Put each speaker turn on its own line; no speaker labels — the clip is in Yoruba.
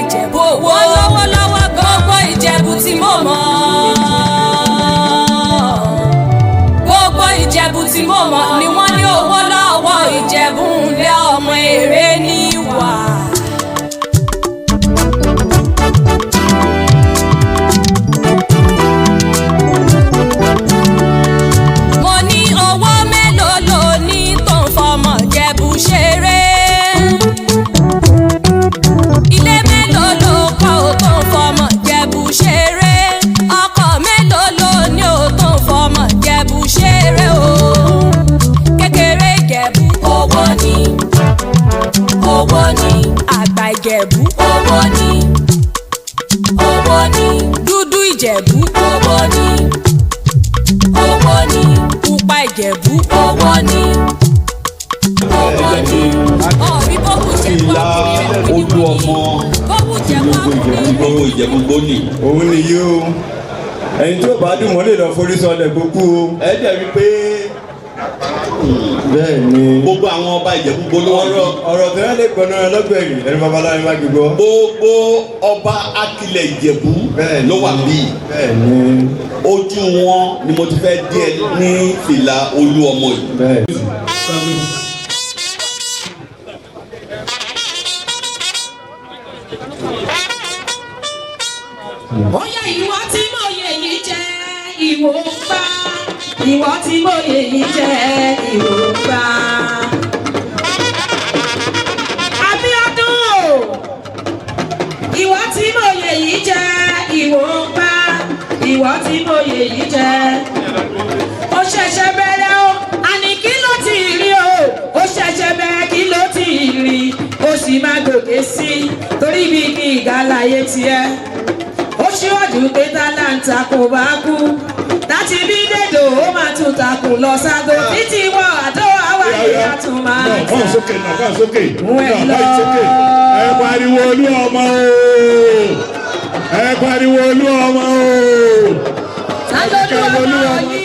Ìjẹ̀bú owó lọ́wọ́lọ́wọ́ gbogbo Ìjẹ̀bú tí mo mọ̀. Gbogbo Ìjẹ̀bú tí mo mọ̀ ni wọ́n ní owó lọ́wọ́ Ìjẹ̀bú ńlé ọmọ èrè níwà. Mo ní owó mélòó ló ní tó ń fọmọ Ìjẹ̀bú ṣeré. Ilé mélòó ló kọ́ ò tó ń fọmọ Ìjẹ̀bú ṣeré. Ọkọ̀ mélòó ló ní ò tó ń fọmọ Ìjẹ̀bú ṣeré o. Kékeré Ìjẹ̀bú owó ni, owó ni. Àgbà Ìjẹ̀bú owó ni, owó ni. Dúdú Ìjẹ̀bú owó ni, owó ni. Pupa Ìjẹ̀bú owó ni, owó ni. Ọ̀rí bókù Ìjẹ̀bú ọkùnrin
OLUOMO gbogbo Ìjẹ̀bú-Igbó ni.
òun nìyí o ẹni tí ó bá dùn mọ́ lè lọ forí sọlẹ̀ gbogbo o.
ẹ dẹ̀ rí pé
bẹ́ẹ̀ ni
gbogbo àwọn ọba Ìjẹ̀bú-Igbó ló wọ́n rí.
ọ̀rọ̀ tí wọ́n lè gbọ́nà lọ́gbẹ̀rì ẹni babaláwo bá gbígbọ́.
gbogbo ọba akilẹ̀ Ìjẹ̀bú ló wà bíi.
bẹ́ẹ̀ ni
ojú wọn ni mo ti fẹ́ díẹ̀ ní fìlà OLUOMO yìí.
bẹ́ẹ̀
Bóyá ìwọ tí mo yè yìí jẹ́ ìwò gbà. Ìwọ tí mo yè yìí jẹ́ ìwò gbà. Abíọ́dún o. Ìwọ tí mo yè yìí jẹ́ ìwò gbà. Ìwọ tí mo yè yìí jẹ́. Ó ṣẹ̀ṣẹ̀ bẹ̀rẹ̀ o. Àní kí ló ti rí o? Ó ṣẹ̀ṣẹ̀ bẹ̀rẹ̀ kí ló ti rí? Ó sì máa gòkè sí i torí bí kí ìgàláyé tiẹ̀. Ó ṣíwájú pé tálántà kò bá kú láti bí dèdò ó máa tún takùn lọ ságo títí wọ àdó àwáyé àtún máa tà.
Kàn sókè náà, kàn sókè.
Wẹ̀ lọ.
Ẹ pariwo OLUOMO o. Ẹ pariwo OLUOMO o.
Ta ló lú ọmọ yìí?